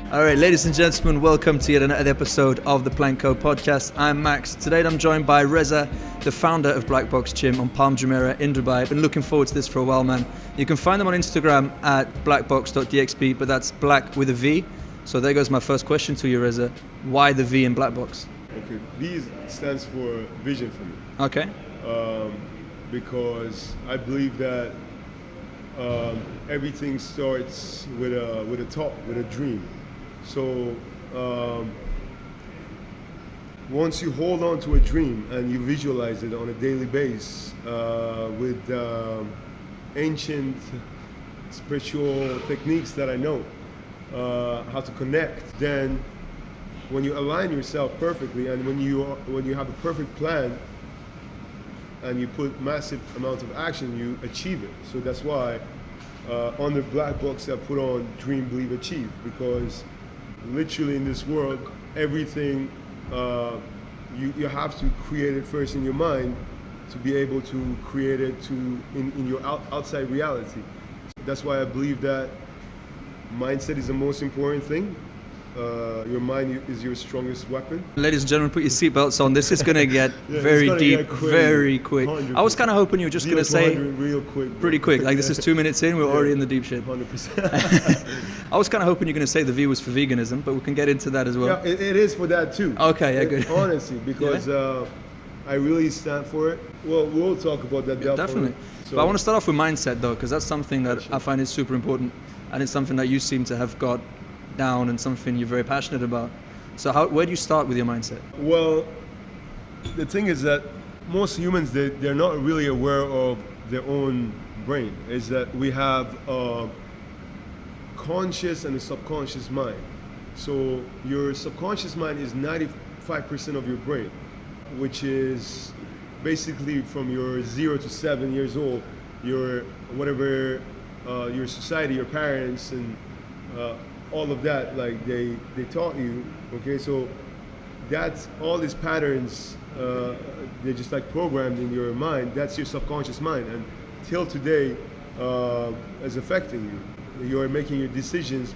All right, ladies and gentlemen, welcome to yet another episode of the Plank Co podcast. I'm Max. Today I'm joined by Reza, the founder of Blvck Gym on Palm Jumeirah in Dubai. I've been looking forward to this for a while, man. You can find them on Instagram at blackbox.dxb, but that's black with a V. So there goes my first question to you, Reza. Why the V in Blvck? Okay, V stands for vision for me. Okay. Because I believe that everything starts with a thought, with a dream. So once you hold on to a dream and you visualize it on a daily basis with ancient spiritual techniques that I know how to connect, then when you align yourself perfectly and when you have a perfect plan and you put massive amounts of action, you achieve it. So that's why under Blvck I put on Dream, Believe, Achieve, because literally in this world, everything you have to create it first in your mind to be able to create it in your outside reality. That's why I believe that mindset is the most important thing. Your mind is your strongest weapon. Ladies and gentlemen, put your seatbelts on. This is going to get very deep, very quick. 100%. I was kind of hoping you were just going to say real quick, bro. Pretty quick. Like this is 2 minutes in, we're already in the deep shit. 100%. I was kind of hoping you're going to say the V was for veganism, but we can get into that as well. Yeah, it is for that too. Okay, yeah, good. Honestly, because I really stand for it. Well, we'll talk about that definitely. So, but I want to start off with mindset though, because that's something that I find is super important, and it's something that you seem to have got down and something you're very passionate about. So where do you start with your mindset? Well, the thing is that most humans, they're not really aware of their own brain. Is that we have a conscious and a subconscious mind. So your subconscious mind is 95% of your brain, which is basically from your 0 to 7 years old, your whatever, your society, your parents, and all of that, like they taught you, okay? So that's all these patterns, they're just like programmed in your mind. That's your subconscious mind, and till today is affecting you. You're making your decisions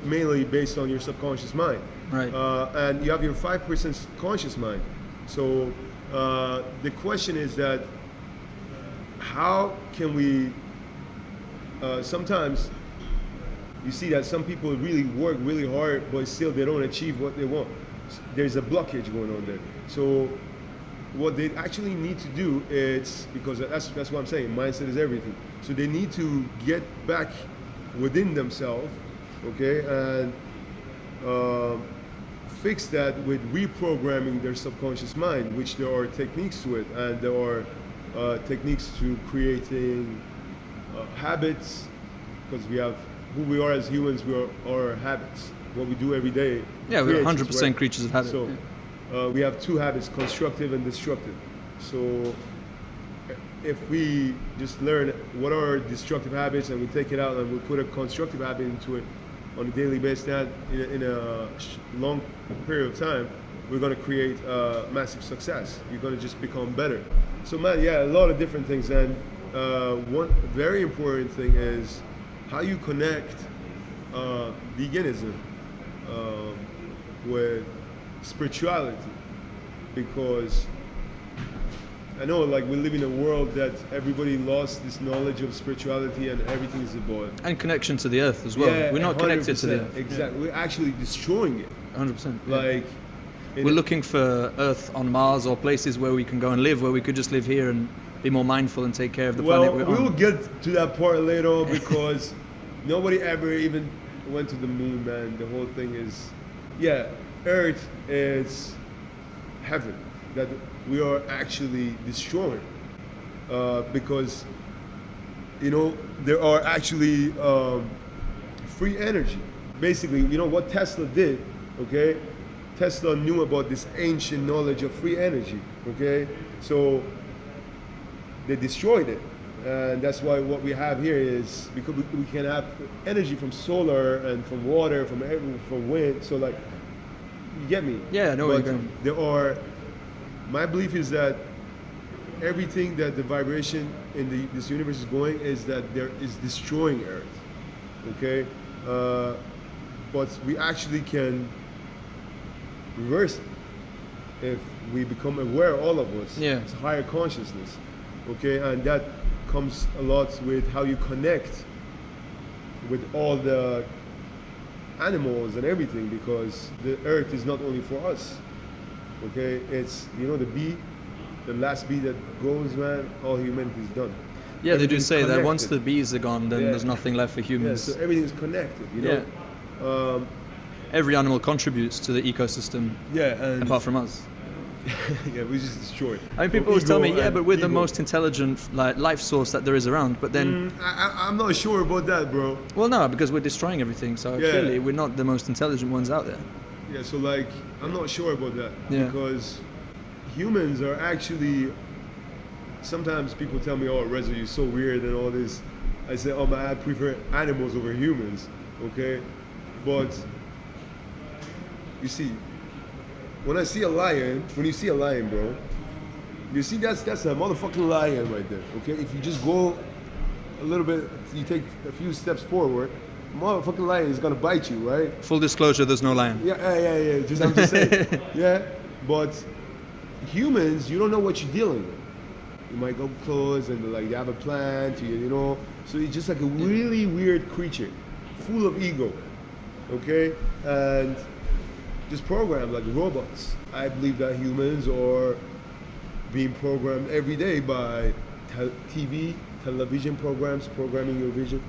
mainly based on your subconscious mind. Right. And you have your 5% conscious mind. So the question is that how can we, sometimes you see that some people really work really hard, but still they don't achieve what they want. There's a blockage going on there. So what they actually need to do is, because that's what I'm saying, mindset is everything. So they need to get back within themselves, okay, and fix that with reprogramming their subconscious mind, which there are techniques to it, and there are techniques to creating habits, because we have who we are as humans. We are our habits, what we do every day. Yeah, we're 100% right? Creatures of habit. So we have two habits, constructive and destructive. So if we just learn what are destructive habits and we take it out and we put a constructive habit into it on a daily basis, that in a long period of time, we're going to create massive success. You're going to just become better. So man, yeah, a lot of different things. And one very important thing is how you connect veganism with spirituality, because I know, like, we live in a world that everybody lost this knowledge of spirituality and everything is about. And connection to the earth as well. Yeah, we're not connected to the earth. Exactly. Yeah. We're actually destroying it. 100%. Like, we're looking for Earth on Mars or places where we can go and live, where we could just live here and be more mindful and take care of the planet we're on. We'll get to that part later on, because nobody ever even went to the moon, man. The whole thing is, Earth is heaven that we are actually destroying, because there are actually free energy. Basically, what Tesla did, okay? Tesla knew about this ancient knowledge of free energy, okay? So they destroyed it. And that's why what we have here is, because we can have energy from solar and from water, from wind. So, like, you get me? Yeah, I know where you're going. My belief is that everything that the vibration in this universe is going is that there is destroying Earth, okay? but we actually can reverse it if we become aware, all of us. Yeah. It's higher consciousness, okay? And that comes a lot with how you connect with all the animals and everything, because the earth is not only for us, okay? It's, you know, the bee, the last bee that goes, man, all humanity is done. Yeah, they do Everything's say that connected. once the bees are gone, then there's nothing left for Yeah, humans. so everything's connected, you know? Yeah. Every animal contributes to the ecosystem, Yeah, and apart from us. yeah, we just destroyed. I mean, people always tell me, yeah, but we're the most intelligent life source that there is around. But then, I'm not sure about that, bro. well, no, because we're destroying everything. So Yeah. clearly, we're not the most intelligent ones out there. Yeah, so like, I'm not sure about that. Yeah. Because humans are actually, sometimes people tell me, oh, Reza, you're so weird and all this. I say, oh man, I prefer animals over humans, okay? But, you see, when you see a lion, bro, you see that's a motherfucking lion right there, okay? If you just go a little bit, you take a few steps forward, motherfucking lion is gonna bite you, right? Full disclosure, there's no lion. Yeah. I'm just saying. Yeah, but humans, you don't know what you're dealing with. You might go close and like you have a plant, you know. So it's just like a really weird creature, full of ego, okay? And just programmed like robots. I believe that humans are being programmed every day by television programs, programming your vision.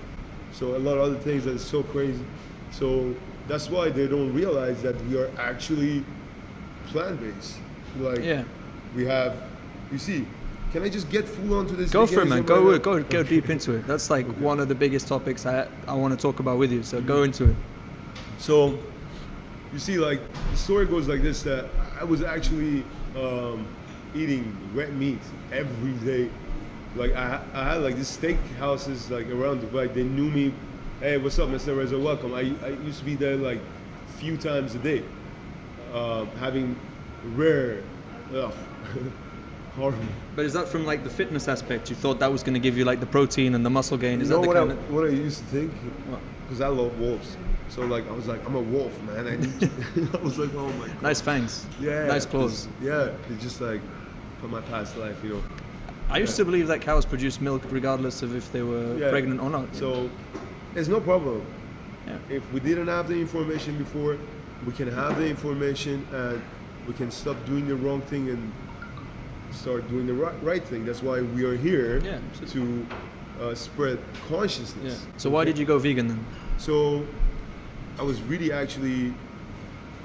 So a lot of other things that is so crazy. So that's why they don't realize that we are actually plant-based. Like we have, you see, can I just get full onto this? Go for it, man. Go deep into it. That's like Okay. one of the biggest topics I want to talk about with you. So go into it. So, you see, like, the story goes like this, that I was actually eating red meat every day. Like, I had, like, these steak houses, like, around Dubai. They knew me. Hey, what's up, Mr. Reza? Welcome. I used to be there, like, a few times a day. Having rare, horrible. But is that from like the fitness aspect? You thought that was going to give you like the protein and the muscle gain? Is You know that the kind of... what I used to think? What? Because I love wolves. So like I was like, I'm a wolf, man. I need to, I was like, oh my god. Nice fangs. Yeah. Nice claws. It's just like from my past life, you know. I used to believe that cows produce milk regardless of if they were pregnant or not. So there's no problem. Yeah. If we didn't have the information before, we can have the information and we can stop doing the wrong thing and start doing the right thing. That's why we are here to spread consciousness. Yeah. So why did you go vegan then? So I was really actually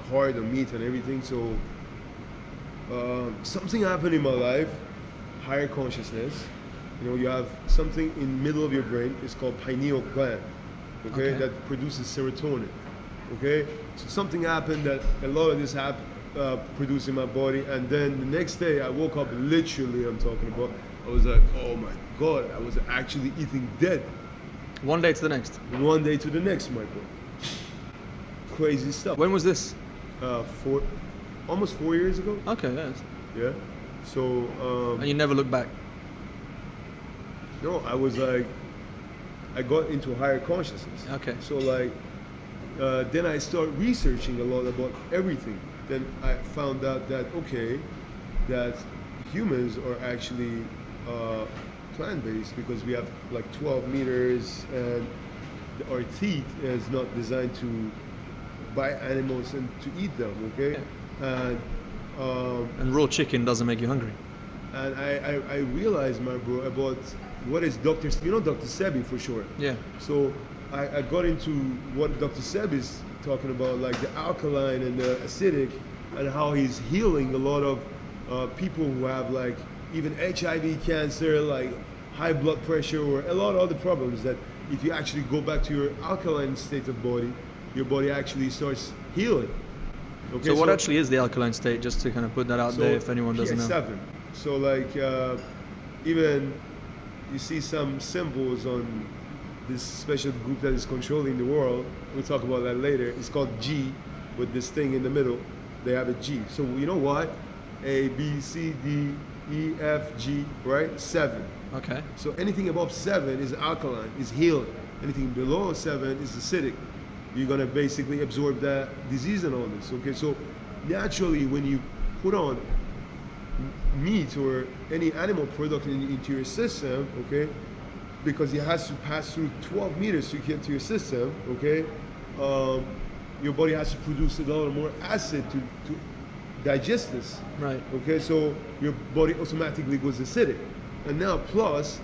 hard on meat and everything. So something happened in my life, higher consciousness. You know, you have something in the middle of your brain. It's called pineal gland. Okay, that produces serotonin. Okay, so something happened that a lot of this produced in my body, and then the next day I woke up. Literally, I'm talking about. I was like, oh my god, I was actually eating dead. One day to the next. One day to the next, my bro. Crazy stuff. When was this? Almost 4 years ago. Okay, yes. Yeah. So. And you never looked back. No, I was like, I got into higher consciousness. Okay. So like, then I started researching a lot about everything. Then I found out that that humans are actually plant-based because we have like 12 meters and our teeth is not designed to bite animals and to eat them. Okay. Yeah. And raw chicken doesn't make you hungry. And I realized, my bro, about what is Dr. Sebi for sure. Yeah. So I got into what Dr. Sebi is talking about, like the alkaline and the acidic, and how he's healing a lot of people who have like even HIV, cancer, like high blood pressure, or a lot of other problems that if you actually go back to your alkaline state of body, your body actually starts healing. Okay, so what actually is the alkaline state, just to kind of put that out there if anyone doesn't know? PS7. So like even you see some symbols on this special group that is controlling the world. We'll talk about that later. It's called G, with this thing in the middle. They have a G. So you know what? A, B, C, D, E, F, G, right? 7. Okay. So anything above 7 is alkaline, is healing. Anything below 7 is acidic. you're gonna basically absorb that disease and all this. Okay, so naturally, when you put on meat or any animal product into your system, okay, because it has to pass through 12 meters to get to your system, okay, your body has to produce a lot more acid to digest this. Right. Okay, so your body automatically goes acidic. And now plus,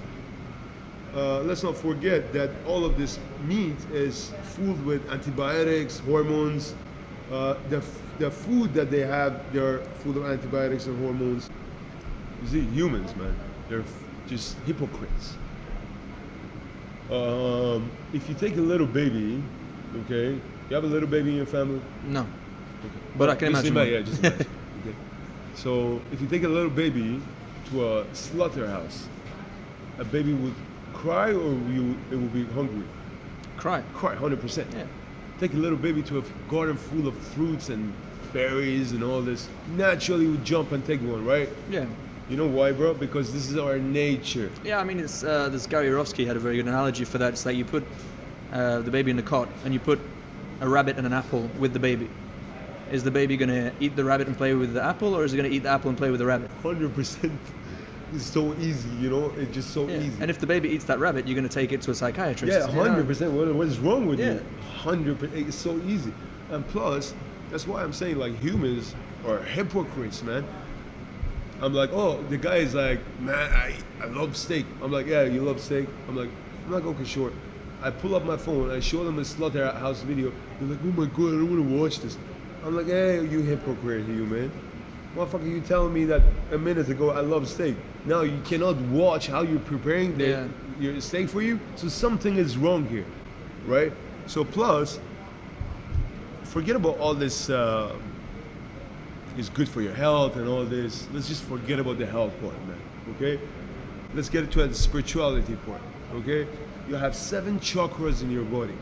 let's not forget that all of this meat is filled with antibiotics, hormones. The food that they have, they're full of antibiotics and hormones. You see, humans, man, they're just hypocrites. If you take a little baby, okay, you have a little baby in your family? No. Okay. But I can imagine. Yeah, just imagine. Okay. So if you take a little baby to a slaughterhouse, a baby would cry or it will be hungry? Cry. Cry, 100%. Yeah. Take a little baby to a garden full of fruits and berries and all this, naturally would jump and take one, right? Yeah. You know why, bro? Because this is our nature. Yeah, I mean, it's this Gary Yourofsky had a very good analogy for that. It's like you put the baby in the cot and you put a rabbit and an apple with the baby. Is the baby going to eat the rabbit and play with the apple, or is it going to eat the apple and play with the rabbit? 100%. It's so easy, you know? It's just so easy. And if the baby eats that rabbit, you're going to take it to a psychiatrist. Yeah, 100%. What is wrong with you? 100%. It's so easy. And plus, that's why I'm saying, like, humans are hypocrites, man. I'm like, oh, the guy is like, man, I love steak. I'm like, yeah, you love steak? I'm like, okay, sure. I pull up my phone, I show them a slaughterhouse video. They're like, oh my God, I don't want to watch this. I'm like, hey, you hypocrite, you man. Motherfucker, you telling me that a minute ago I love steak. Now you cannot watch how you're preparing your steak for you? So something is wrong here, right? So plus, forget about all this, it's good for your health and all this. Let's just forget about the health part, man, okay? Let's get to the spirituality part, okay? You have 7 chakras in your body,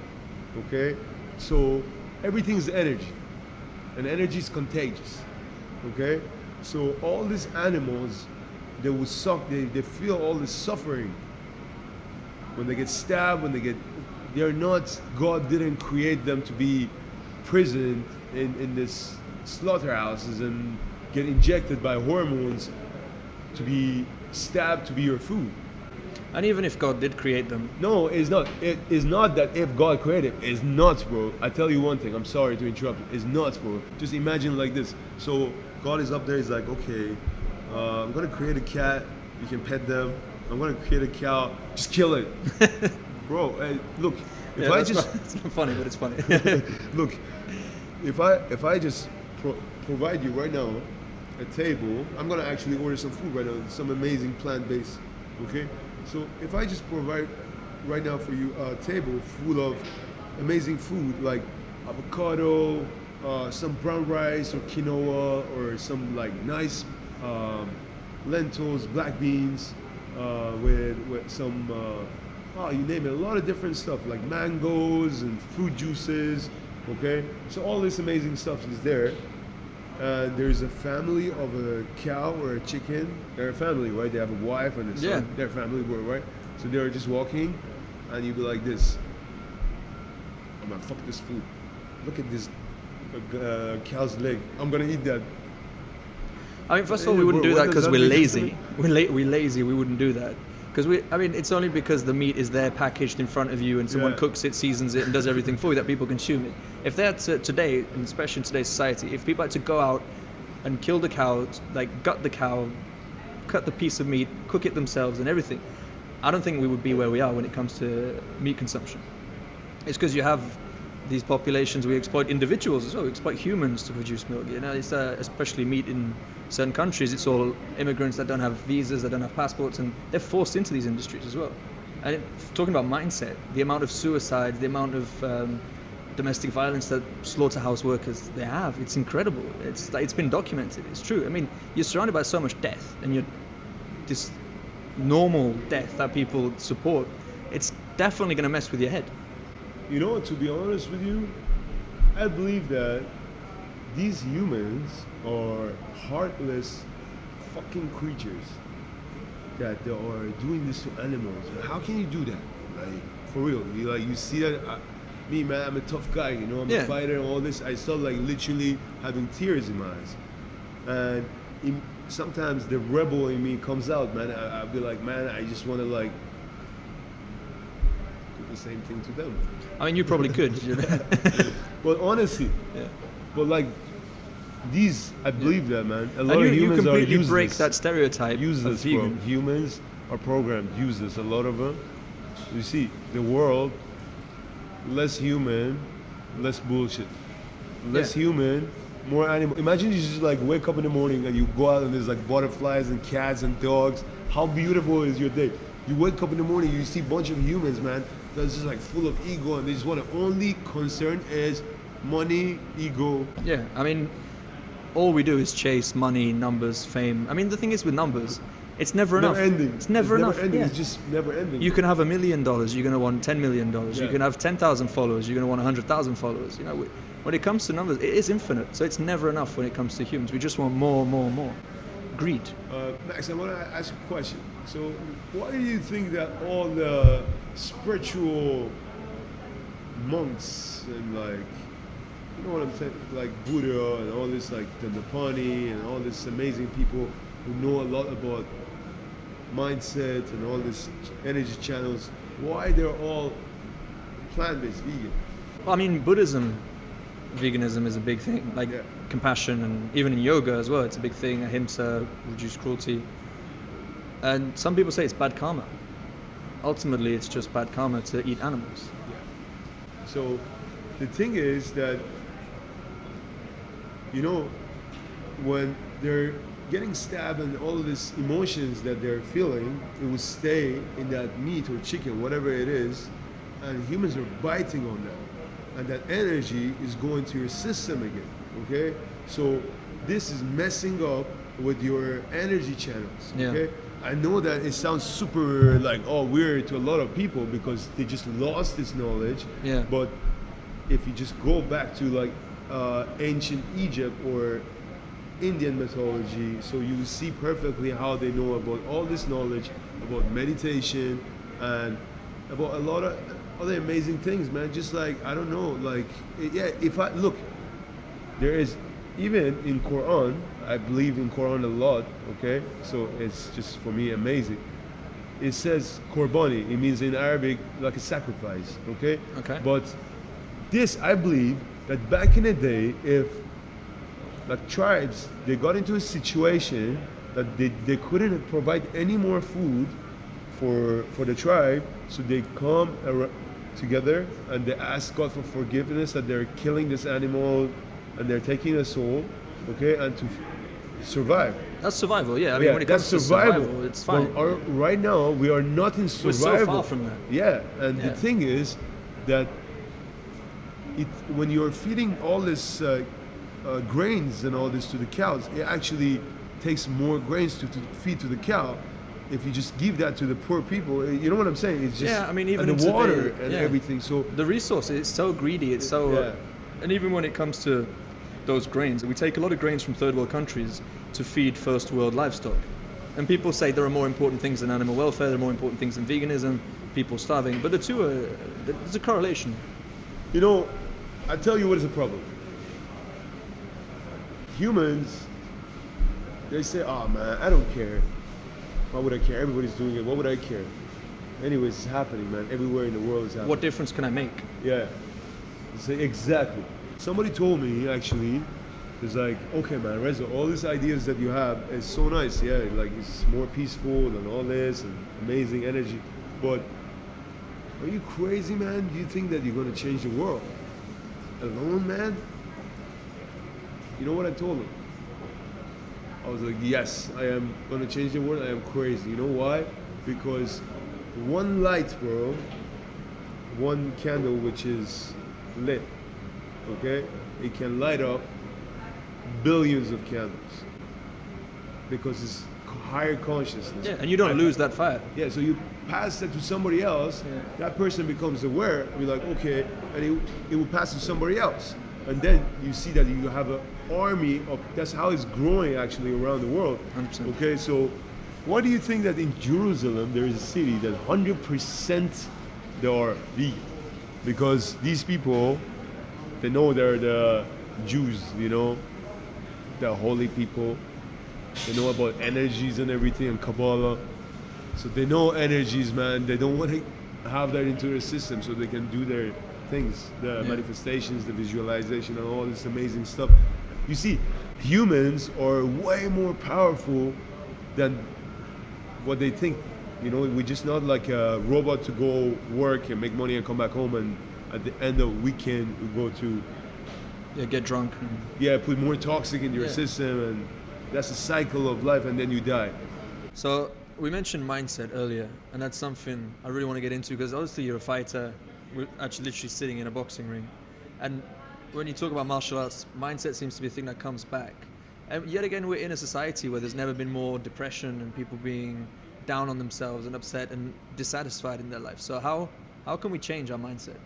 okay? So everything's energy, and energy is contagious, okay? So all these animals, they will they feel all this suffering when they get stabbed, they're not, God didn't create them to be prisoned in this slaughterhouses and get injected by hormones to be stabbed to be your food. And even if God did create them. No, it's not. It is not that if God created it. It's not, bro. I tell you one thing. I'm sorry to interrupt. It's not, bro. Just imagine like this. So God is up there. He's like, okay, I'm going to create a cat. You can pet them. I'm going to create a cow. Just kill it. Bro, look. If I just... It's not funny, but it's funny. Look, if I just provide you right now a table, I'm going to actually order some food right now. Some amazing plant-based, okay? So if I just provide right now for you a table full of amazing food like avocado, some brown rice or quinoa, or some like nice lentils, black beans, with some, you name it, a lot of different stuff like mangoes and fruit juices, okay? So all this amazing stuff is there. There's a family of a cow or a chicken. They're a family, right? They have a wife and a son. Yeah. They're a family, right? So they're just walking, and you'd be like this. I'm gonna fuck this food. Look at this cow's leg. I'm gonna eat that. I mean, first of all, we wouldn't do that because we're lazy. We're lazy. We wouldn't do that. Because it's only because the meat is there packaged in front of you and someone cooks it, seasons it, and does everything for you that people consume it. If they had to, today, and especially in today's society, if people had to go out and kill the cow, like gut the cow, cut the piece of meat, cook it themselves and everything, I don't think we would be where we are when it comes to meat consumption. It's because you have these populations, we exploit individuals as well, we exploit humans to produce milk. You know, it's especially meat in certain countries, it's all immigrants that don't have visas, that don't have passports, and they're forced into these industries as well. And talking about mindset, the amount of suicides, the amount of domestic violence that slaughterhouse workers they have, it's incredible. It's been documented. It's true. I mean, you're surrounded by so much death, and you're this normal death that people support. It's definitely going to mess with your head. You know, to be honest with you, I believe that these humans are heartless fucking creatures that they are doing this to animals. How can you do that? Like, for real? You see that? me, man, I'm a tough guy, you know, I'm a fighter and all this. I start like literally having tears in my eyes. And sometimes the rebel in me comes out, man. I'll be like, man, I just want to like do the same thing to them. I mean, you probably could. But honestly, but like these, I believe that, man. A lot of humans you completely are useless. break that stereotype. Useless, bro. Humans are programmed useless. A lot of them. You see, the world, less human, less bullshit. Less human, more animal. Imagine you just like wake up in the morning and you go out and there's like butterflies and cats and dogs. How beautiful is your day? You wake up in the morning, you see a bunch of humans, man, that's just like full of ego, and they just want to only concern is money, ego. Yeah, I mean, all we do is chase money, numbers, fame. I mean, the thing is with numbers, it's never enough. Ending. It's never enough. Ending. Yeah. It's just never ending. You can have $1 million, you're going to want $10 million. Yeah. You can have 10,000 followers, you're going to want 100,000 followers. You know, when it comes to numbers, it is infinite. So it's never enough when it comes to humans. We just want more, more, more. Greed. Max, I want to ask you a question. So, why do you think that all the spiritual monks and like, you know what I'm saying, like Buddha and all this, like the Napani and all this amazing people who know a lot about mindset and all these energy channels, why they're all plant-based vegan? Well, I mean, Buddhism, veganism is a big thing, like compassion, and even in yoga as well, it's a big thing, ahimsa, reduce cruelty. And some people say it's bad karma. Ultimately, it's just bad karma to eat animals. Yeah. So the thing is that, you know, when they're getting stabbed and all of these emotions that they're feeling, it will stay in that meat or chicken, whatever it is, and humans are biting on that. And that energy is going to your system again, okay? So this is messing up with your energy channels, okay? I know that it sounds super like, oh, weird to a lot of people because they just lost this knowledge. Yeah. But if you just go back to like ancient Egypt or Indian mythology, so you see perfectly how they know about all this knowledge about meditation and about a lot of other amazing things, man. Just like, I don't know, like, yeah, if I look, there is even in Quran, I believe in Quran a lot, okay? So it's just for me amazing. It says Korbani, it means in Arabic like a sacrifice, okay? Okay. But this, I believe that back in the day, if like tribes, they got into a situation that they couldn't provide any more food for the tribe, so they come together and they ask God for forgiveness that they're killing this animal and they're taking a soul, okay, and to survive. That's survival, yeah. I mean, when it comes to survival, it's fine. But right now, we are not in survival. We're so far from that. Yeah, and the thing is that when you're feeding all this grains and all this to the cows, it actually takes more grains to feed to the cow. If you just give that to the poor people, you know what I'm saying? It's just, I mean, even and the water today, and everything. So the resource, it's so greedy. It's so, and even when it comes to those grains, we take a lot of grains from third world countries to feed first world livestock. And people say there are more important things than animal welfare, there are more important things than veganism, people starving. But the two are, there's a correlation. You know, I tell you what is the problem. Humans, they say, oh man, I don't care. Why would I care? Everybody's doing it. What would I care? Anyways, it's happening, man. Everywhere in the world is happening. What difference can I make? Yeah. Say exactly. Somebody told me, actually, it's like, okay, man, Reza, all these ideas that you have is so nice. Yeah, like it's more peaceful than all this and amazing energy. But are you crazy, man? Do you think that you're going to change the world alone, man? You know what I told him? I was like, yes, I am going to change the world. I am crazy. You know why? Because one light, bro, one candle which is lit, okay, it can light up billions of candles because it's higher consciousness. Yeah, and you don't lose that fire. Yeah, so you pass that to somebody else, that person becomes aware, and you're like, okay, and it will pass to somebody else. And then you see that you have an army of, that's how it's growing actually around the world. 100%. Okay, so why do you think that in Jerusalem there is a city that 100% they are vegan? because these people, they know they're the Jews, you know, the holy people. They know about energies and everything and Kabbalah. So they know energies, man. They don't want to have that into their system so they can do their things, the manifestations, the visualization, and all this amazing stuff. You see, humans are way more powerful than what they think. You know, we're just not like a robot to go work and make money and come back home, and at the end of the weekend we go to get drunk. Put more toxic in your system, and that's a cycle of life, and then you die. So we mentioned mindset earlier, and that's something I really want to get into, because obviously you're a fighter. We're actually literally sitting in a boxing ring, and when you talk about martial arts, mindset seems to be a thing that comes back. And yet again, we're in a society where there's never been more depression and people being down on themselves and upset and dissatisfied in their life. So how can we change our mindset?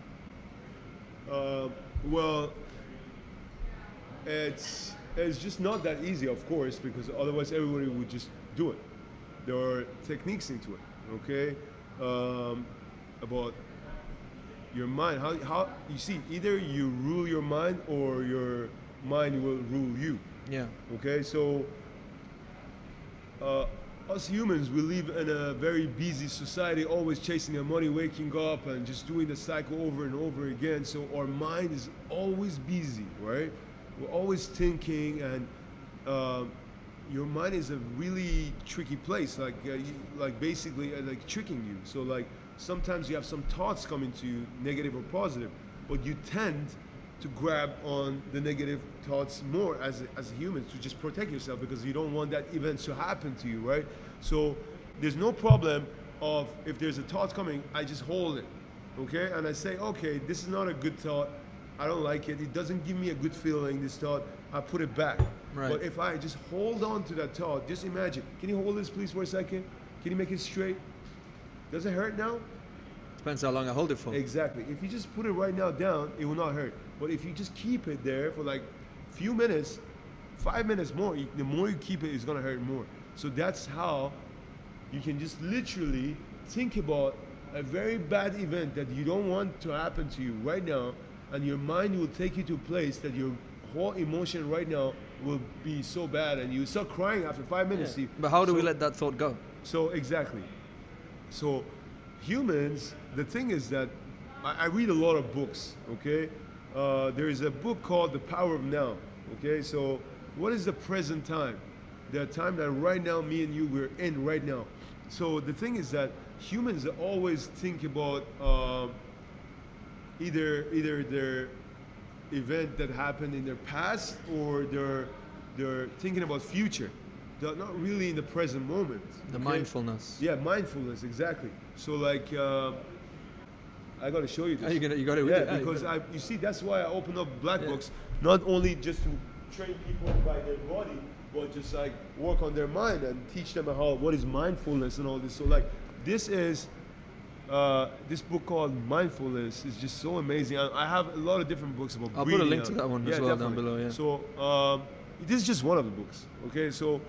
Well, it's just not that easy, of course, because otherwise everybody would just do it. There are techniques into it, okay? About your mind. How you see, either you rule your mind or your mind will rule you. Yeah. Okay, so us humans, we live in a very busy society, always chasing our money, waking up and just doing the cycle over and over again. So our mind is always busy, right? We're always thinking, and your mind is a really tricky place, like basically like tricking you. So like sometimes you have some thoughts coming to you, negative or positive, but you tend to grab on the negative thoughts more as humans to just protect yourself, because you don't want that event to happen to you, right? So there's no problem of, if there's a thought coming, I just hold it, okay? And I say, okay, this is not a good thought. I don't like it. It doesn't give me a good feeling, this thought. I put it back. Right. But if I just hold on to that thought, just imagine. Can you hold this please for a second? Can you make it straight? Does it hurt now? Depends how long I hold it for. Exactly. If you just put it right now down, it will not hurt. But if you just keep it there for like a few minutes, 5 minutes more, the more you keep it, it's going to hurt more. So that's how you can just literally think about a very bad event that you don't want to happen to you right now, and your mind will take you to a place that your whole emotion right now will be so bad, and you start crying after 5 minutes. Yeah. But how do we let that thought go? So exactly. So humans, the thing is that I read a lot of books, okay? There is a book called The Power of Now, okay? So what is the present time? The time that right now, me and you, we're in right now. So the thing is that humans always think about either their event that happened in their past, or they're thinking about future. They're not really in the present moment. The mindfulness. Yeah, mindfulness, exactly. So like, I got to show you this. Oh, you got it with you? Yeah, because you see, that's why I opened up Black Books, not only just to train people by their body, but just like work on their mind and teach them what is mindfulness and all this. So like, this is this book called Mindfulness is just so amazing. I have a lot of different books about I'll breathing. put a link to that one as well down below. Yeah. So this is just one of the books. Okay, so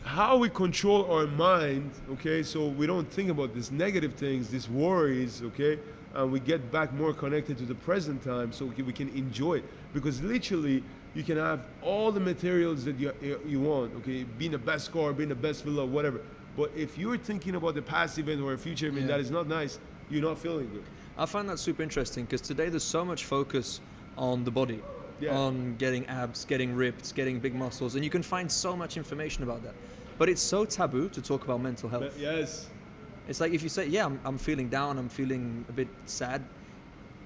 how we control our mind, okay, so we don't think about these negative things, these worries, okay, and we get back more connected to the present time, so we can enjoy it. Because literally, you can have all the materials that you want, okay, being the best car, being the best villa, whatever. But if you're thinking about the past event or a future event that is not nice, you're not feeling good. I find that super interesting, because today there's so much focus on the body, on getting abs, getting ripped, getting big muscles, and you can find so much information about that. But it's so taboo to talk about mental health. But yes. It's like if you say, yeah, I'm feeling down, I'm feeling a bit sad,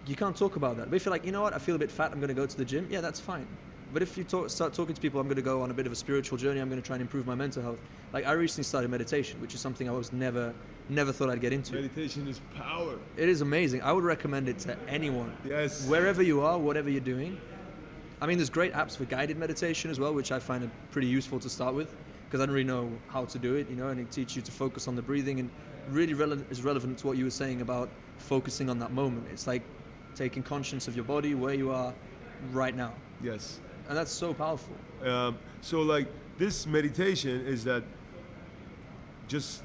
you can't talk about that. But if you're like, you know what, I feel a bit fat, I'm going to go to the gym, yeah, that's fine. But if you start talking to people, I'm going to go on a bit of a spiritual journey, I'm going to try and improve my mental health. Like, I recently started meditation, which is something I was never thought I'd get into. Meditation is power. It is amazing. I would recommend it to anyone. Yes. Wherever you are, whatever you're doing. I mean, there's great apps for guided meditation as well, which I find it pretty useful to start with, because I don't really know how to do it, you know, and it teaches you to focus on the breathing, and really is relevant to what you were saying about focusing on that moment. It's like taking conscience of your body, where you are right now. Yes. And that's so powerful. So like, this meditation is that just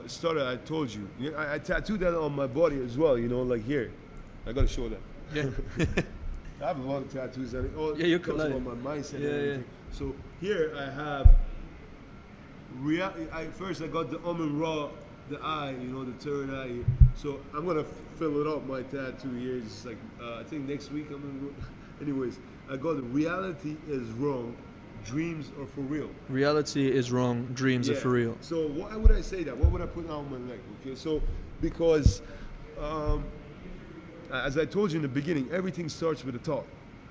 started. I told you. I tattooed that on my body as well. Like here. I gotta show that. Yeah. I have a lot of tattoos and you're also on my mindset and everything. Yeah. So here I have first I got the Ra, the eye, the third eye. So I'm gonna fill it up, my tattoo here. It's like I think next week I'm gonna go. Anyways, I got the reality is wrong, dreams are for real. Reality is wrong, dreams are for real. So why would I say that? What would I put on my leg? Okay, so because as I told you in the beginning, everything starts with a thought.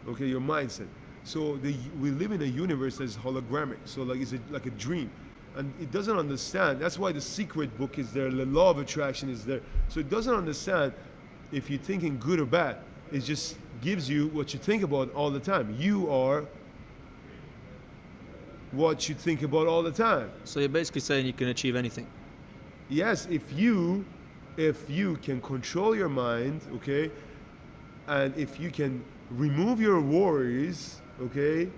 Okay, your mindset. So we live in a universe that's hologramic. So like it's like a dream. And it doesn't understand. That's why the secret book is there. The law of attraction is there. So it doesn't understand if you're thinking good or bad. It just gives you what you think about all the time. You are what you think about all the time. So you're basically saying you can achieve anything. Yes, if you can control your mind, okay, and if you can remove your worries, okay,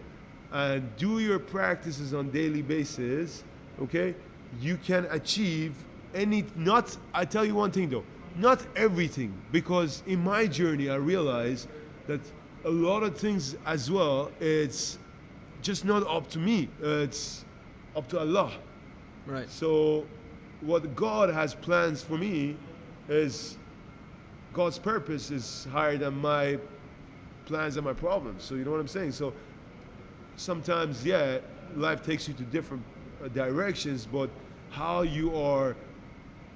and do your practices on daily basis, okay, you can achieve I tell you one thing though, not everything, because in my journey I realized that a lot of things as well, it's just not up to me, it's up to Allah. Right. So what God has plans for me is God's purpose is higher than my plans and my problems. So you know what I'm saying? So sometimes, life takes you to different directions, but how you are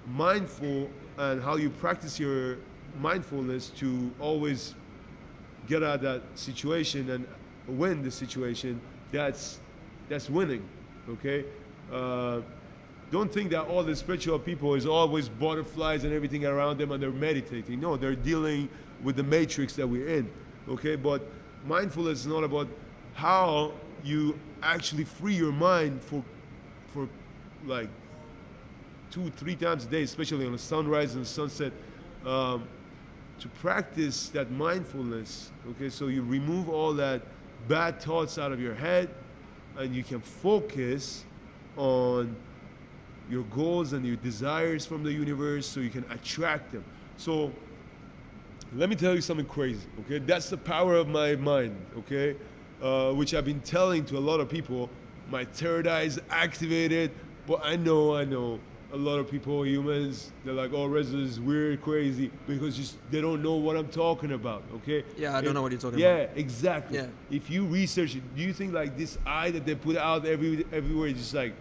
mindful and how you practice your mindfulness to always get out of that situation and win the situation, that's winning, okay? Don't think that all the spiritual people is always butterflies and everything around them and they're meditating. No, they're dealing with the matrix that we're in, okay? But mindfulness is not about how you actually free your mind for like 2-3 times a day, especially on the sunrise and sunset, to practice that mindfulness, okay? So you remove all that bad thoughts out of your head and you can focus on your goals and your desires from the universe so you can attract them. So let me tell you something crazy, okay? That's the power of my mind, okay? Which I've been telling to a lot of people. My third eye is activated, but I know a lot of people, humans, they're like, oh, Reza is weird, crazy, because they don't know what I'm talking about, okay? Yeah, I don't know what you're talking about. Yeah, exactly. Yeah. If you research it, do you think like this eye that they put out everywhere is just like,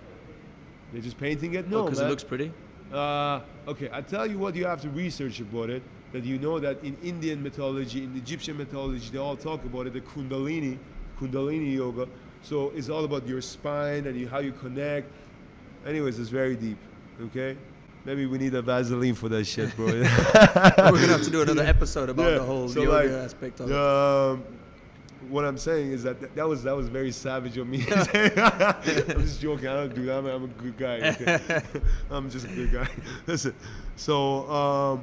they're just painting it? No, because it looks pretty? Okay, I tell you what you have to research about it, that you know that in Indian mythology, in Egyptian mythology, they all talk about it, the Kundalini yoga. So it's all about your spine and how you connect. Anyways, it's very deep, okay? Maybe we need a Vaseline for that shit, bro. We're going to have to do another episode about the whole yoga aspect of it. What I'm saying is that was very savage of me. I'm just joking. I don't do that. I'm a good guy. Okay? I'm just a good guy. Listen. So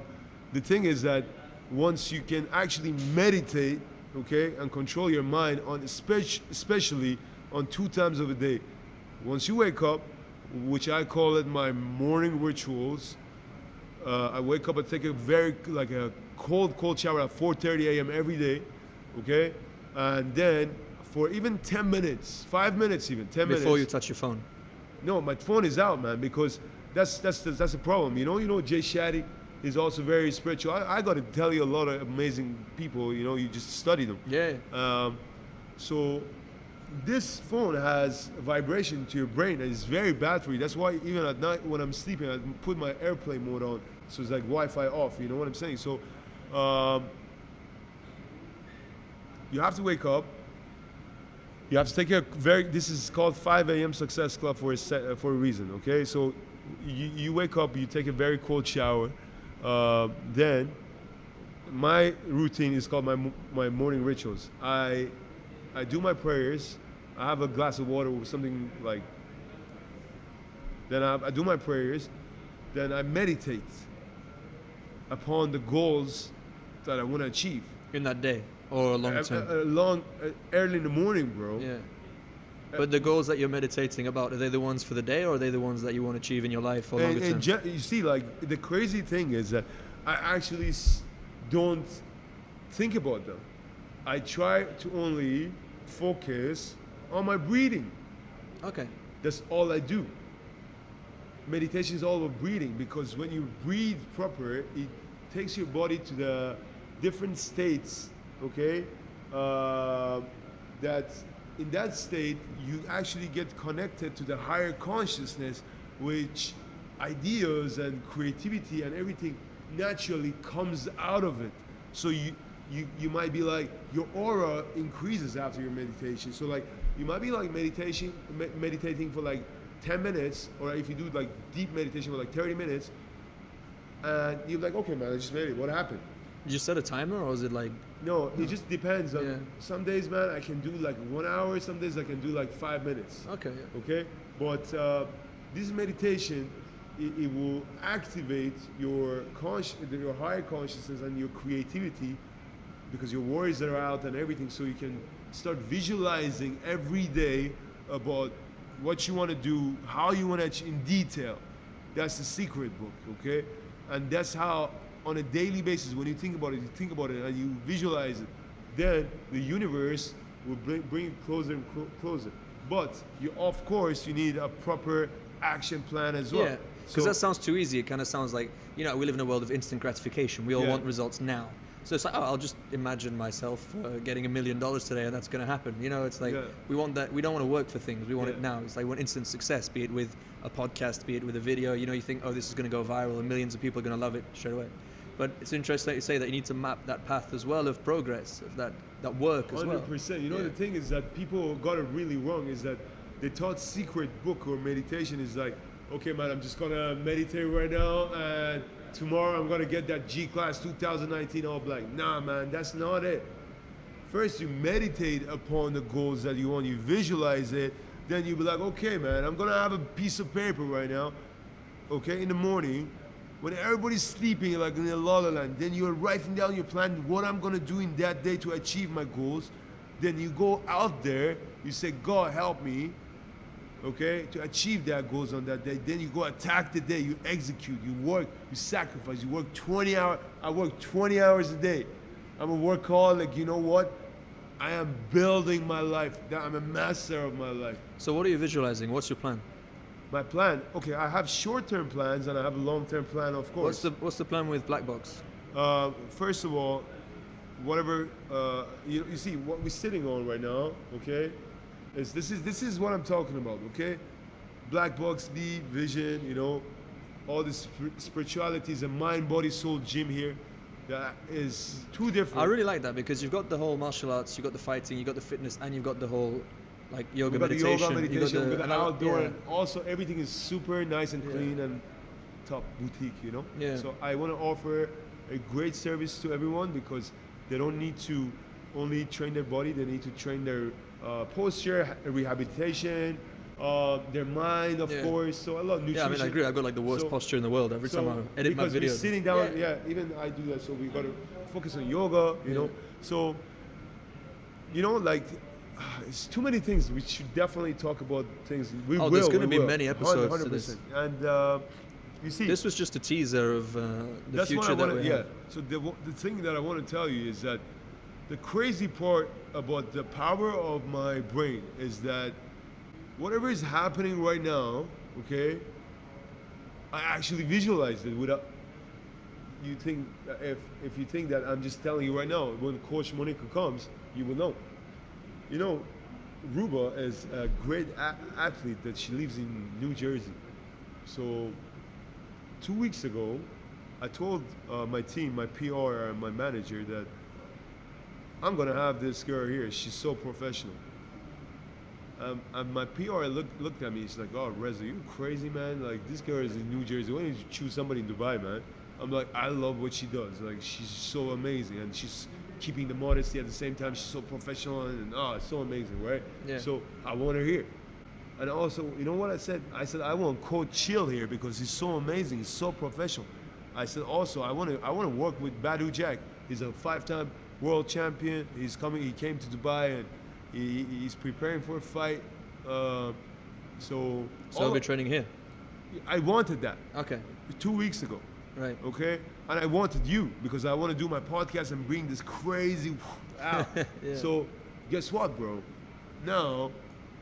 the thing is that once you can actually meditate, okay, and control your mind on especially on 2 times of a day. Once you wake up, which I call it my morning rituals. I wake up and take a cold shower at 4:30 a.m. every day, okay? And then for even 10 minutes, 5 minutes even, 10 minutes. Before you touch your phone. No, my phone is out, man, because that's the problem. You know, Jay Shetty is also very spiritual. I got to tell you a lot of amazing people, you just study them. Yeah. So this phone has a vibration to your brain and it's very bad for you. That's why even at night when I'm sleeping, I put my airplane mode on. So it's like Wi-Fi off, you know what I'm saying? So you have to wake up. You have to take this is called 5 a.m. Success Club for a reason, okay? So you wake up, you take a very cold shower. Then my routine is called my morning rituals. I do my prayers. I have a glass of water with something like. Then I do my prayers. Then I meditate upon the goals that I want to achieve. In that day or a long term? Early in the morning, bro. Yeah. But the goals that you're meditating about, are they the ones for the day, or are they the ones that you want to achieve in your life or longer term? You see, like, the crazy thing is that I actually don't think about them. I try to only focus on my breathing. Okay. That's all I do. Meditation is all about breathing, because when you breathe proper, it takes your body to the different states, okay? That in that state, you actually get connected to the higher consciousness, which ideas and creativity and everything naturally comes out of it. So you might be like, your aura increases after your meditation. So like, you might be like meditating for like 10 minutes, or if you do like deep meditation for like 30 minutes, and you're like, okay, man, I just meditated. What happened? Did you set a timer, or is it like? No, it just depends. Yeah. Some days, man, I can do like 1 hour. Some days I can do like 5 minutes. Okay. Okay, but this meditation, it will activate your higher consciousness and your creativity, because your worries are out and everything. So you can start visualizing every day about what you want to do, how you want to achieve in detail. That's the secret book, okay? And that's how, on a daily basis, when you think about it and you visualize it, then the universe will bring it closer and closer. But of course, you need a proper action plan as well. Yeah, because that sounds too easy. It kind of sounds like, we live in a world of instant gratification. We all want results now. So it's like, I'll just imagine myself getting $1 million today, and that's going to happen. It's like, we want that. We don't want to work for things. We want it now. It's like, we want instant success, be it with a podcast, be it with a video. You think, this is going to go viral and millions of people are going to love it straight away. But it's interesting that you say that you need to map that path as well of progress, of that work as well. 100%. The thing is that people got it really wrong, is that they thought secret book or meditation is like, okay, man, I'm just going to meditate right now, and tomorrow I'm going to get that G-Class 2019 all black. Nah, man, that's not it. First, you meditate upon the goals that you want. You visualize it. Then you be like, okay, man, I'm going to have a piece of paper right now, okay, in the morning, when everybody's sleeping, like in a la la land. Then you're writing down your plan, what I'm going to do in that day to achieve my goals. Then you go out there, you say, God, help me, okay, to achieve that goals on that day. Then you go attack the day, you execute, you work, you sacrifice, you work 20 hours. I work 20 hours a day. I'm a workaholic. You know what? I am building my life. I'm a master of my life. So what are you visualizing? What's your plan? My plan? Okay, I have short-term plans and I have a long-term plan, of course. What's the plan with Blvck? First of all, whatever, you see, what we're sitting on right now, okay? This is what I'm talking about, okay? Blvck, the vision, all this spirituality is a mind, body, soul gym here. That is too different. I really like that, because you've got the whole martial arts, you've got the fighting, you've got the fitness, and you've got the whole yoga meditation. We've got the outdoor, yeah. and also everything is super nice and clean and top boutique, Yeah. So I want to offer a great service to everyone, because they don't need to only train their body, they need to train their posture, rehabilitation, their mind, of course. So I love nutrition. Yeah, I mean, I agree. I've got the worst posture in the world every time I edit my videos. Because sitting down, even I do that. So we got to focus on yoga, you know. So, it's too many things. We should definitely talk about things. There's going to be many episodes 100%. To this. And you see, this was just a teaser of the future that we have. So the thing that I want to tell you is that the crazy part about the power of my brain is that whatever is happening right now, okay, I actually visualized it without. You think if you think that I'm just telling you right now, when Coach Monica comes, you will know. Ruba is a great athlete that she lives in New Jersey. So 2 weeks ago, I told my team, my PR and my manager that I'm gonna have this girl here. She's so professional. And my PR looked at me. She's like, "Oh, Reza, you crazy, man? Like, this girl is in New Jersey. Why don't you choose somebody in Dubai, man?" I'm like, I love what she does. Like, she's so amazing, and she's keeping the modesty at the same time. She's so professional, and it's so amazing, right? Yeah. So I want her here. And also, you know what I said? I said I want Coach Chill here because he's so amazing. He's so professional. I said also I want to work with Blvck. He's a 5-time world champion. He came to Dubai and he's preparing for a fight. So I'll be training here. I wanted that Okay. 2 weeks ago. Right. Okay, and I wanted you because I want to do my podcast and bring this crazy out. Yeah. So guess what, bro? Now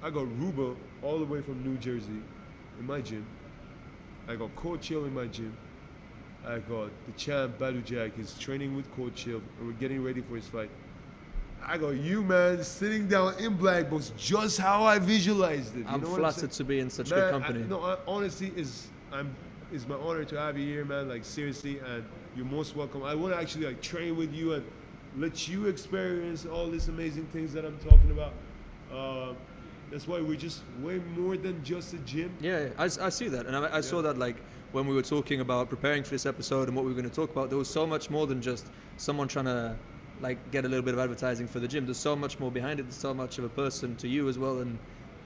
I got Ruba all the way from New Jersey in my gym. I got Coach Chill in my gym. I got the champ Blvck is training with Coach Chill, and we're getting ready for his fight. I got you, man, sitting down in black box, just how I visualized it. I'm know what flattered to be in such Man, good company. Honestly, it's my honor to have you here, man. Like seriously, and you're most welcome. I want to actually like train with you and let you experience all these amazing things that I'm talking about. That's why we're just way more than just a gym. Yeah, I see that, and I saw that like when we were talking about preparing for this episode and what we were going to talk about. There was so much more than just someone trying to like get a little bit of advertising for the gym. There's so much more behind it. There's so much of a person to you as well, and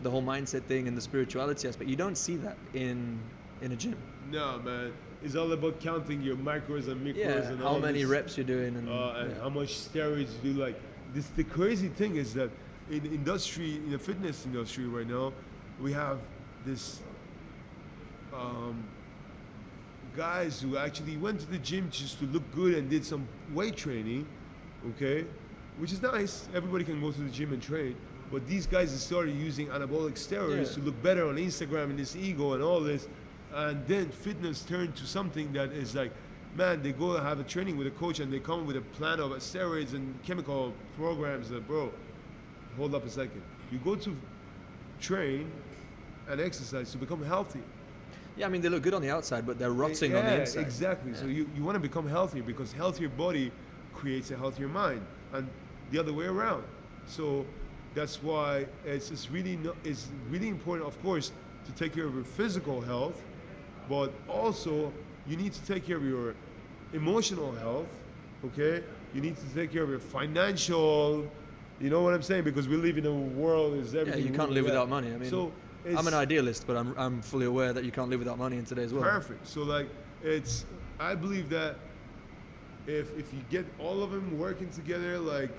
the whole mindset thing and the spirituality aspect. You don't see that in a gym. No, man. It's all about counting your macros and micros Yeah, and how all many this, reps you're doing and how much steroids you do. Like this, the crazy thing is that in the fitness industry right now, we have this guys who actually went to the gym just to look good and did some weight training, okay, which is nice. Everybody can go to the gym and train. But these guys started using anabolic steroids to look better on Instagram and this ego and all this. And then fitness turned to something that is like, man, they go have a training with a coach and they come with a plan of steroids and chemical programs. Bro, hold up a second. You go to train and exercise to become healthy. yeah, I mean they look good on the outside, but they're rotting on the inside. Exactly. Yeah. So you want to become healthier because healthier body creates a healthier mind, and the other way around. So that's why it's really important, of course, to take care of your physical health, but also you need to take care of your emotional health. Okay, you need to take care of your financial. You know what I'm saying? Because we live in a world is everything. Yeah, you can't live without money. I mean, so I'm an idealist, but I'm fully aware that you can't live without money in today's world. Perfect. So like I believe that if you get all of them working together, like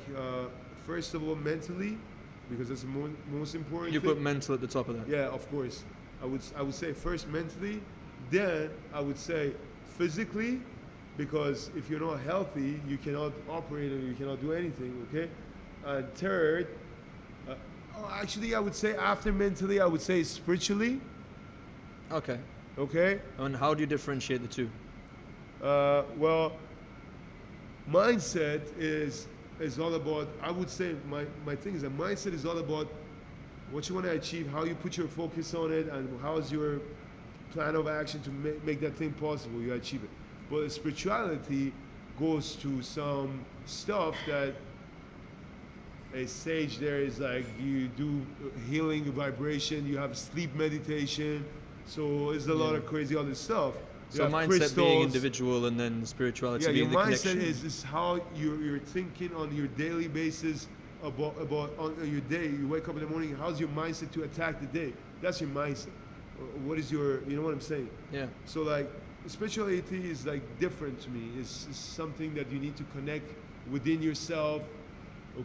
first of all mentally, because that's the most important. You thing. put mental at the top of that. Yeah, of course. I would say first mentally, then I would say physically, because if you're not healthy, you cannot operate or you cannot do anything. Okay, and third. Actually, I would say after mentally, I would say spiritually. Okay. Okay. And how do you differentiate the two? Well, mindset is all about. I would say my thing is that mindset is all about what you want to achieve, how you put your focus on it, and how's your plan of action to make that thing possible. You achieve it. But spirituality goes to some stuff that. A sage there is like you do healing vibration, you have sleep meditation, so it's a lot of crazy other stuff. So mindset being individual and then spirituality being the connection. Yeah, your mindset is how you're thinking on your daily basis about on your day. You wake up in the morning, how's your mindset to attack the day? That's your mindset. What is your, you know what I'm saying? Yeah. So like spirituality is like different to me. It's something that you need to connect within yourself.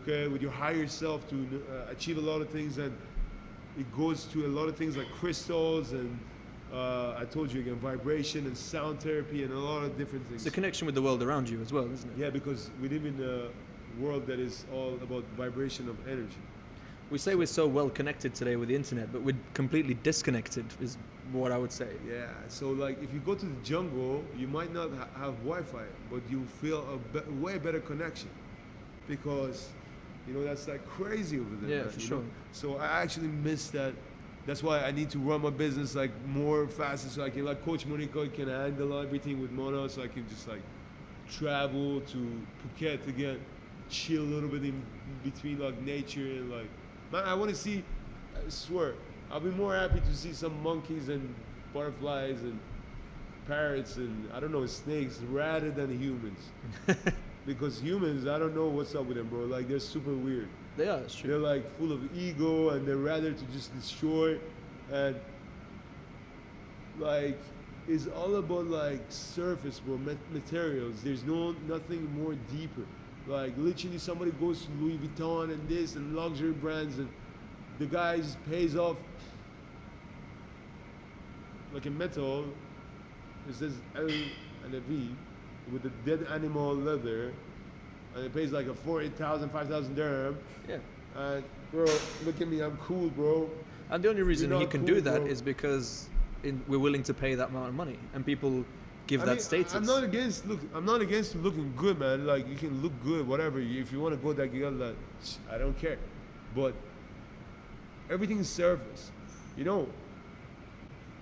Okay, with your higher self to achieve a lot of things, and it goes to a lot of things like crystals and I told you again, vibration and sound therapy and a lot of different things. It's a connection with the world around you as well, isn't it? Yeah, because we live in a world that is all about vibration of energy. We say we're so well connected today with the internet, but we're completely disconnected is what I would say. Yeah, so like if you go to the jungle, you might not have Wi-Fi, but you feel a way better connection because, you know, that's like crazy over there. Yeah, man, for sure. know? So I actually miss that. That's why I need to run my business like more faster so I can, like Coach Monica can handle everything with Mono, so I can just like travel to Phuket again, chill a little bit in between like nature and like, man, I want to see, I swear, I'll be more happy to see some monkeys and butterflies and parrots and I don't know, snakes rather than humans. Because humans, I don't know what's up with them, bro. Like they're super weird. They are, it's true. They're like full of ego and they're rather to just destroy and like it's all about like surface, bro, materials. There's nothing more deeper. Like literally somebody goes to Louis Vuitton and this and luxury brands and the guy just pays off like a metal. It says L and a V with the dead animal leather, and it pays like a 4,000, 5,000 dirham. Yeah. And bro, look at me, I'm cool, bro. And the only reason You're he not can cool, do that bro. is because we're willing to pay that amount of money, and people give that status. I'm not against looking good, man. Like you can look good, whatever. If you want to go that girl, that I don't care. But everything is surface. You know,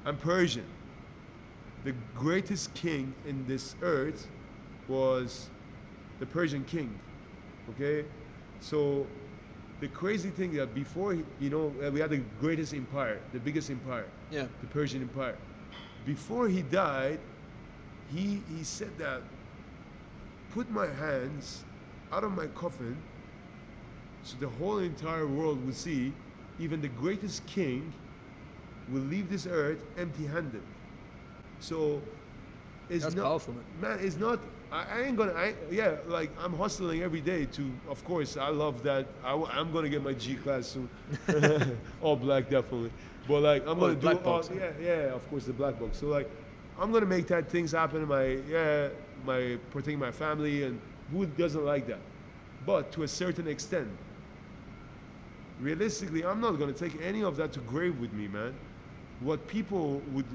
I'm Persian. The greatest king in this earth was the Persian king. Okay, so the crazy thing that before we had the greatest empire, the biggest empire, Yeah. the Persian Empire. Before he died, he said that, put my hands out of my coffin so the whole entire world would see, even the greatest king will leave this earth empty-handed. So it's That's not powerful, man. it's not. I ain't gonna. Like I'm hustling every day to. Of course, I love that. I'm gonna get my G class soon, all black definitely. But like I'm gonna do black all. box. Yeah. Of course, the black box. So like, I'm gonna make that things happen in my protecting my family, and who doesn't like that? But to a certain extent, realistically, I'm not gonna take any of that to grave with me, man. What people would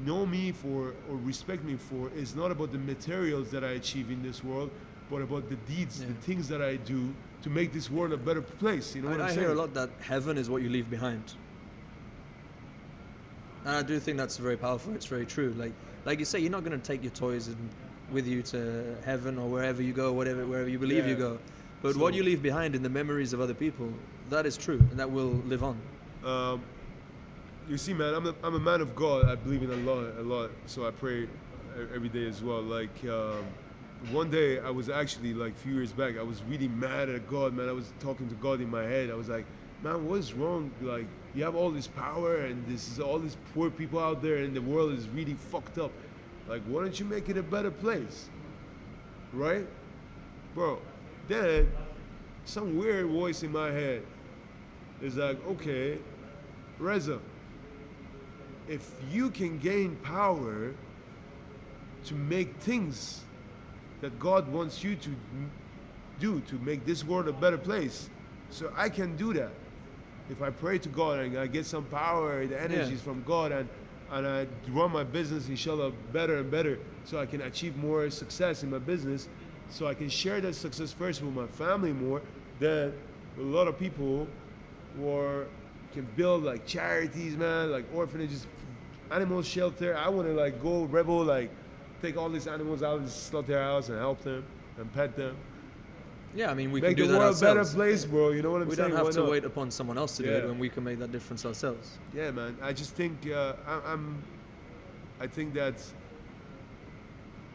know me for or respect me for is not about the materials that I achieve in this world, but about the deeds, the things that I do to make this world a better place. You know what I'm I saying? hear a lot that heaven is what you leave behind. And I do think that's very powerful. It's very true. Like you say, you're not going to take your toys with you to heaven or wherever you go, wherever you believe you go. But So- what you leave behind in the memories of other people, that is true, and that will live on. You see, man, I'm a man of God. I believe in Allah a lot, so I pray every day as well. Like one day, I was actually like a few years back, I was really mad at God, man. I was talking to God in my head. I was like, man, what is wrong? Like, you have all this power, and this is all these poor people out there, and the world is really fucked up. Like, why don't you make it a better place, right, bro? Then some weird voice in my head is like, okay, Reza, if you can gain power to make things that God wants you to do to make this world a better place, so I can do that. If I pray to God and I get some power, the energies from God, and I run my business, inshallah, better and better, so I can achieve more success in my business, so I can share that success first with my family more, then a lot of people can build like charities, man, like orphanages, animal shelter. I want to like go rebel, like take all these animals out of the slaughterhouse and help them and pet them. Yeah, I mean, we Make can do the that world a better ourselves. place, bro. You know what I'm We saying? don't have Why to not? wait upon someone else to do it when we can make that difference ourselves. Yeah, man. I just think I think that.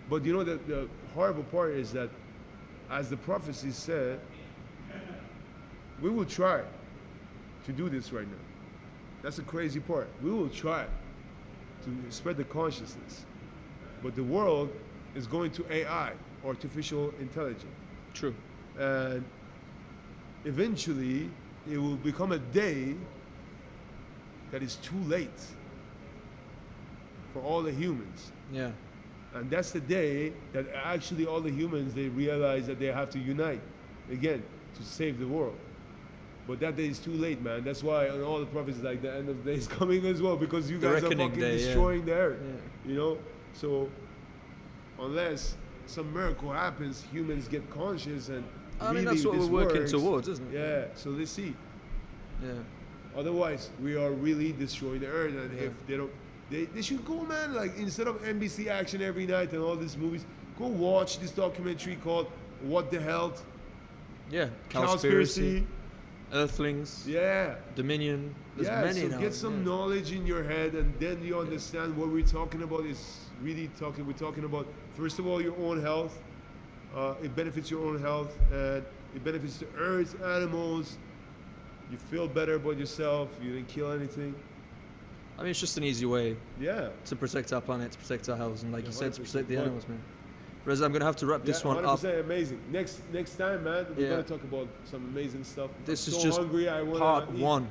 But you know the horrible part is that, as the prophecy said, we will try to do this right now. That's the crazy part. We will try to spread the consciousness, but the world is going to AI, artificial intelligence. True. And eventually it will become a day that is too late for all the humans. Yeah. And that's the day that actually all the humans, they realize that they have to unite again to save the world. But that day is too late, man. That's why on all the prophets, like the end of the day is coming as well, because you The guys are reckoning fucking day, destroying the earth. Yeah. You know? So unless some miracle happens, humans get conscious and I mean, really that's what this we're working works. towards, isn't it? Yeah, so let's see. Yeah. Otherwise, we are really destroying the earth. And if they don't, they should go, man. Like, instead of NBC Action every night and all these movies, go watch this documentary called What the Health? Yeah. Cowspiracy. Earthlings. Yeah. Dominion. There's Yeah, many so now. get some knowledge in your head, and then you understand what we're talking about is really talking. We're talking about, first of all, your own health. It benefits your own health, and it benefits the earth, animals. You feel better about yourself. You didn't kill anything. I mean, it's just an easy way Yeah. to protect our planet, to protect our health, and like you said, to protect the 100%. animals, man. Reza, I'm going to have to wrap this one up. 100% amazing. Next time, man, we're going to talk about some amazing stuff. This I'm is so just hungry. part one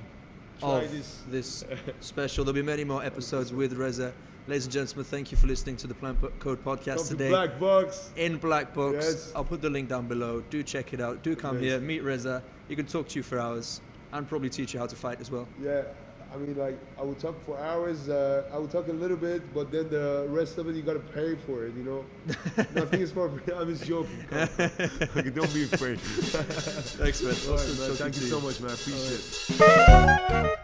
Try of this special. There'll be many more episodes with Reza. Ladies and gentlemen, thank you for listening to the Plan Code podcast Come today. to Black Box. In Black Box. Yes. I'll put the link down below. Do check it out. Do come here, meet Reza. He can talk to you for hours and probably teach you how to fight as well. Yeah, I mean, like, I would talk for hours. I would talk a little bit, but then the rest of it, you got to pay for it, you know? Nothing is for free. I'm just joking. Okay, don't be afraid. Thanks, man. All right, man. Thank you so much, man. I appreciate it.